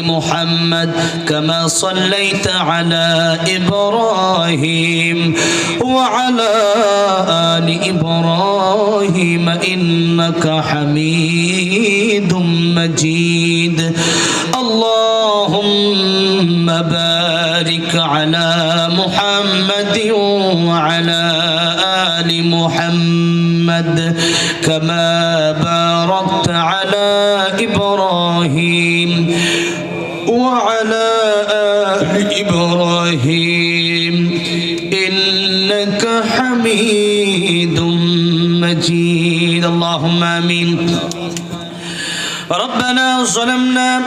محمد كما صليت على إبراهيم وعلى آل إبراهيم إنك حميد مجيد اللهم بارك على محمد وعلى آل محمد كما باركت على إبراهيم وعلى آل إبراهيم إنك حميد مجيد اللهم آمين ربنا ظلمنا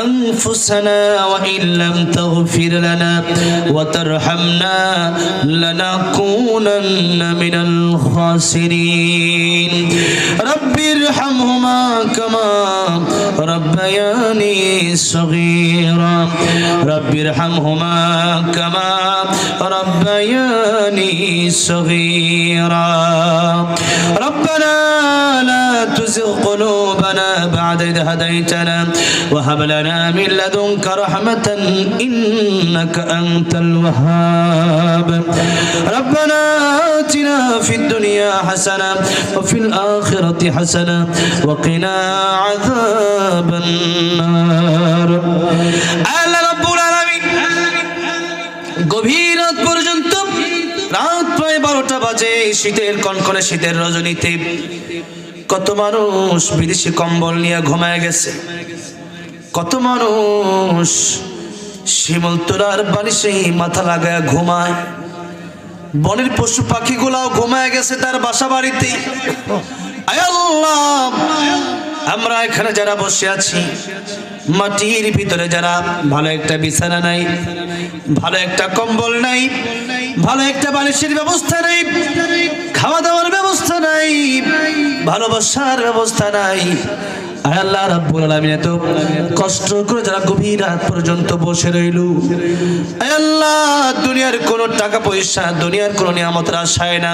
أنفسنا وإن لم تغفر لنا وترحمنا لنكونن من الخاسرين رب ارحمهما كما ربياني صغيرا رب ارحمهما كما ربياني صغيرا ربنا لا تزغ قلوبنا بعد إذ هديتنا وهب لنا من لدنك رحمة إنك أنت الوهاب ربنا آتنا في الدنيا حسنة وفي الآخرة حسنة وقنا عذاب النار আল্লাহ রাব্বুল আলামিন গভীর রাত পর্যন্ত রাত প্রায় 12টা বাজে শীতের কনকনে শীতের রজনীতে কত মানুষ বিদেশি কম্বল নিয়ে ঘুমায় গেছে কত মানুষ শিমুল তোলার বালিশে মাথা লাগায় ঘুমায় বনের পশু পাখিগুলাও ঘুমায় গেছে তার বাসা বাড়িতে আয় আল্লাহ আমরা এখানে যারা বসে আছি মাটির ভিতরে যারা ভালো একটা বিছানা নাই ভালো একটা কম্বল নাই ভালো একটা বালিশের ব্যবস্থা নাই খাওয়া দাওয়ার ব্যবস্থা নাই ভালোবাসার ব্যবস্থা নাই আয় আল্লাহ রাব্বুল আলামিন এত কষ্ট করে যারা গভীর রাত পর্যন্ত বসে রইল আয় আল্লাহ দুনিয়ার কোনো টাকা পয়সা দুনিয়ার কোনো নিয়ামতের আশায় না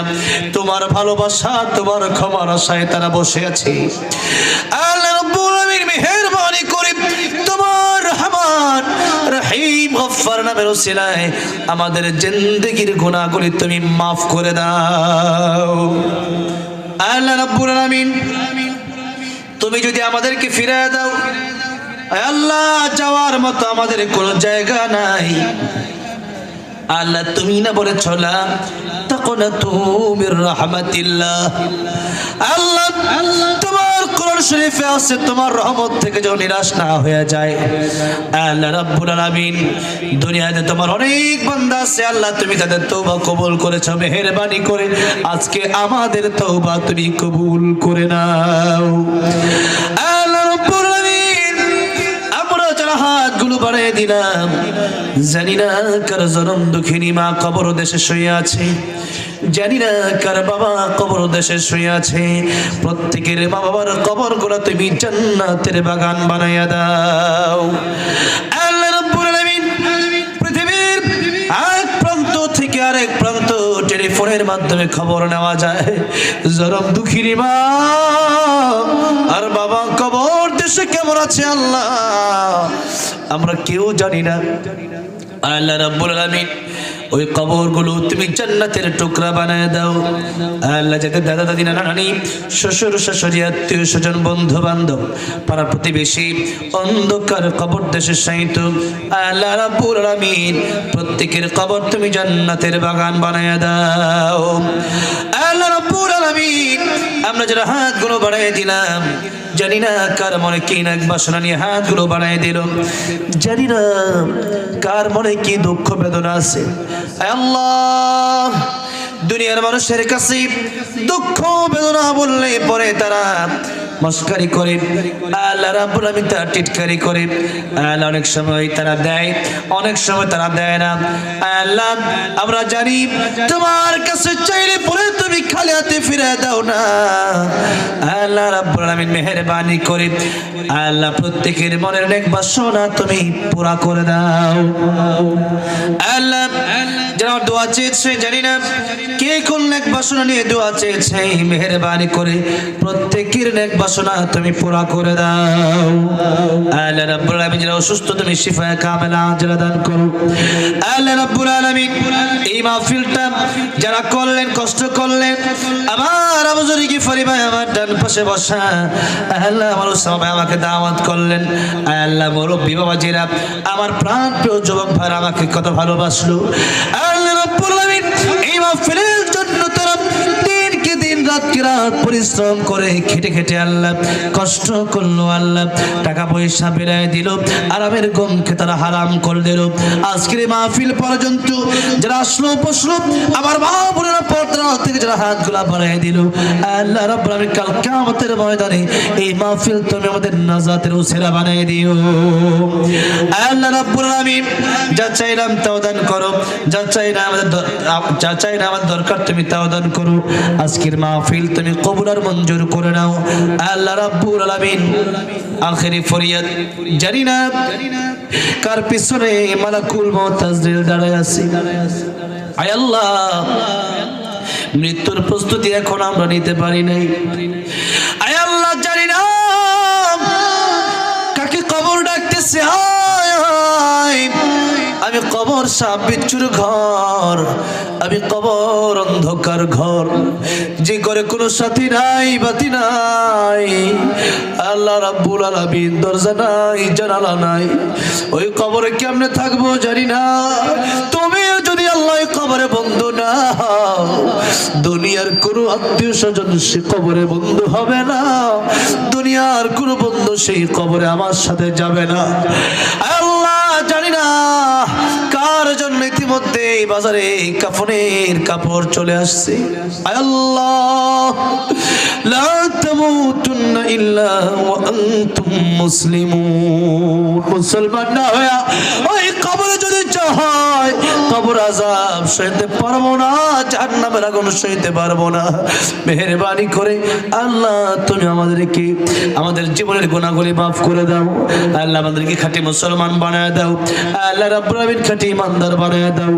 তোমার ভালোবাসা তোমার ক্ষমার আশায় তারা বসে আছে আল্লাহ রাব্বুল আলামিন মেহেরবানি করে তোমার রহমান রহিম গফফার নামের ওসিলায় আমাদের জিন্দেগীর গুনাহগুলি তুমি maaf করে দাও আল্লাহ রাব্বুল আলামিন তুমি যদি আমাদেরকে ফিরিয়ে দাও আল্লাহ যাওয়ার মতো আমাদের কোনো জায়গা নাই আল্লাহ তুমি না বলেছো লা তাকুনাতু মির রাহমাতিল্লাহ আল্লাহ তোমার কোরআন শরীফে আছে তোমার রহমত থেকে যেন নিরাশ না হয়ে যায় আল্লাহ রাব্বুল আলামিন দুনিয়াতে তোমার অনেক বান্দা আছে আল্লাহ তুমি তাদের তওবা কবুল করেছো মেহেরবানি করে আজকে আমাদের তওবা তুমি কবুল করে নাও আল্লাহ রাব্বুল আলামিন আমরা যারা হাতগুলো বাড়িয়ে দিলাম জানি না কার জনম দুঃখিনী মা কবর দেশে শুয়ে আছে জানি না কার বাবা কবর দেশে শুয়ে আছে প্রত্যেকের মা বাবার কবরগুলো তুমি জান্নাতের বাগান বানাইয়া দাও আল্লাহ রাব্বুল আলামিন পৃথিবীর এক প্রান্ত থেকে আরেক প্রান্ত টেলিফোনের মাধ্যমে খবর নেওয়া যায় জনম দুঃখিনী মা আর বাবা কবর দেশে কেমন আছে আল্লাহ আমরা কেউ জানি না আল্লাহ রাব্বুল আলামিন ওই কবরগুলো তুমি জান্নাতের টুকরা বানায় দাও আল্লাহ যাদের দাদা দাদি নানা নানি শ্বশুর শাশুড়ি আত্মীয় স্বজন বন্ধু বান্ধব পাড়া প্রতিবেশী অন্ধকার কবর দেশে শায়িত আল্লাহ রাব্বুল আলামিন প্রত্যেকের কবর তুমি জান্নাতের বাগান বানায় দাও আল্লাহ রাব্বুল আলামিন আমরা যারা হাতগুলো বাড়ায় দিলাম জানি না কার মনে কি নাক বাসনা নিয়ে হাতগুলো বাড়ায় দিল জানি না কার মনে কি দুঃখ বেদনা আছে আল্লাহ দুনিয়ার মানুষের কাছে দুঃখ বেদনা বললে পরে তারা মস্কারি করে আল্লাহ রাব্বুল আলামিন তারা টিটকারি করে আল্লাহ অনেক সময় তারা দেয় অনেক সময় তারা দেয় না আল্লাহ আমরা জানি তোমার কাছে চাইলে পরে তুমি খালি হাতে ফিরে দাও না আল্লাহ রাব্বুল আলামিন মেহেরবানি করে আল্লাহ প্রত্যেকের মনের নেক বাসনা তুমি পুরা করে দাও আল্লাহ যারা দোয়া চেয়েছে জানি না কে কোন নেক বাসনা নিয়ে দোয়া চেয়েছে মেহেরবানি করে প্রত্যেকের নেক বাসনা তুমি পুরা করে দাও। আল্লাহ রাব্বুল আলামিন যারা অসুস্থ তুমি শিফায়ে কামেলা আজরা দান করো। আল্লাহ রাব্বুল আলামিন এই মাহফিলটা যারা করলেন কষ্ট করলেন, আমার আবুজুরি কি ফরিভাই আমার ডান পাশে বসা, আল্লাহ আমার সবাই আমাকে দাওয়াত করলেন, আল্লাহ মুরব্বি বাবাজিরা আমার প্রাণ প্রিয় যুবক ভাইরা আমাকে কত ভালোবাসলো। আল্লাহ রাব্বুল আলামিন এই মাহফিলের জন্য তারা দিনকে দিন রাতকে রাত পরিশ্রম করে খেটে খেটে আল্লাহ কষ্ট করলো, আল্লাহ টাকা পয়সা বেড়ায় দিল, আরামের গমকে তারা হারাম করে দিল। আজকের এই মাহফিল পর্যন্ত যারা আসলো বসলো, আমার মা বোনেরা পর্দা থেকে যারা হাতগুলা বাড়ায় দিল, আল্লাহ রাব্বুল আলামিন কাল কিয়ামতের ময়দানে এই মাহফিল তুমি আমাদের নাজাতের উসিলা বানায় দিও। আল্লাহ রাব্বুল আলামিন যা চাইলাম তাও দান করো, যা চাই না আমাদের দরকার তুমি তাও দান করো। আজকের মাহফিল তুমি কবুল আর মঞ্জুর করে নাও। আল্লাহ রাব্বুল আলামিন আখেরি ফরিয়াদ জানি না কার পিছনে মালাকুল মউত আজরাইল দাঁড়ায় আছে। আয় আল্লাহ, মৃত্যুর প্রস্তুতি এখন আমরা নিতে পারি নাই। আয় আল্লাহ, জানি না কাকে কবর ডাকতেছে। আমি কবর সাপ বিচ্ছুর ঘর, আমি কবর অন্ধকার ঘর, যে ঘরে কোনো সাথী নাই বাতি নাই, আল্লাহ রাব্বুল আলামিন দরজা নাই জানালা নাই, ওই কবরে কেমনে থাকবো জানি না। তুমি যদি আল্লাহ কবরে বন্ধু না হও, দুনিয়ার কোনো আত্মীয় স্বজন সে কবরে বন্ধু হবে না, দুনিয়ার কোনো বন্ধু সেই কবরে আমার সাথে যাবে না। আল্লাহ, জানি না কার জন্য ইতিমধ্যে বাজারে কাফনের কাপড় চলে আসছে। আল্লাহ, লা তামুতুন্না ইল্লা ওয়া আনতুম মুসলিমুন। মুসলমান না হয়ে ওই কবরে যদি চাই, কবর আযাব সইতে পারবো না, জাহান্নামের আগুন সইতে পারবো না। মেহেরবানি করে আল্লাহ তুমি আমাদেরকে আমাদের জীবনের গুনাহগুলি মাফ করে দাও। আল্লাহ আমাদেরকে খাঁটি মুসলমান বানায় দাও। আল্লাহ রাব্বুল আলামিন খাঁটি ইমানদার বানায় দাও।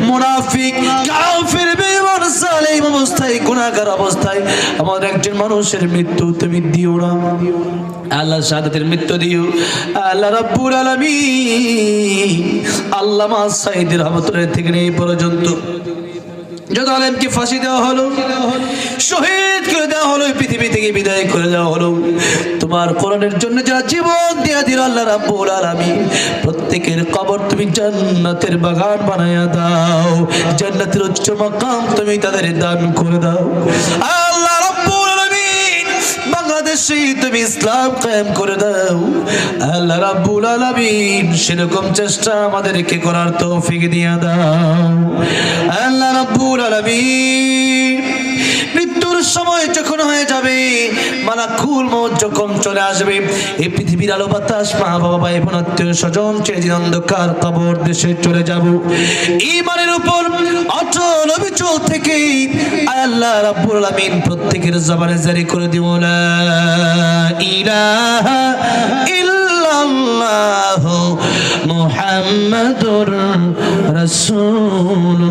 মুনাফিক কাফির বেঈমান জালিম অবস্থায় গুনাহগার অবস্থায় আমাদের একজন মানুষের মৃত্যু তুমি দিও না। আল্লাহ শাহাদাতের মৃত্যু দিও। আল্লাহ রাব্বুল আলামিন আল্লামা সাইয়্যিদ রহমাতুল্লাহ থেকে এই পর্যন্ত যত আলেমকে ফাঁসি দেওয়া হলো, শহীদ করে দেওয়া হলো, পৃথিবী থেকে বিদায় করে দেওয়া হলো, তোমার কোরআনের জন্য যারা জীবন দিয়ে দিল, আল্লাহ রাব্বুল আলামিন প্রত্যেকের কবর তুমি জান্নাতের বাগান বানায়া দাও, জান্নাতের উচ্চ মাকাম তুমি তাদের দান করে দাও। আল্লাহ রাব্বুল আলামিন বাংলাদেশে তুমি ইসলাম কায়েম করে দাও। আল্লাহ রাব্বুল আলামিন সেরকম চেষ্টা আমাদেরকে করার তৌফিক দিয়ে দাও। আল্লাহ রাব্বুল আলামিন মৃত্যুর সময় যখন হয়ে যাবে, মালাকুল মউত যখন চলে আসবে, এই পৃথিবীর আলো বাতাস মা বাবা ভাই বোন আত্মীয় স্বজন চিরদিন অন্ধকার কবর দেশে চলে যাব। ঈমানের উপর অটল অবিচল থেকে আল্লাহ রাব্বুল আলামিন প্রত্যেকের জবানে জারি করে দিও, লা ইলাহা ইল্লাল্লাহু মুহাম্মাদুর রাসূলুল্লাহ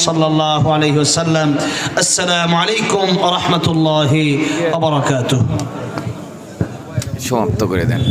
সাল্লাল্লাহু আলাইহি ওয়াসাল্লাম। আসসালামু আলাইকুম ওয়া রাহমাতুল্লাহি ওয়া বারাকাতুহু। সমাপ্ত করে দেন।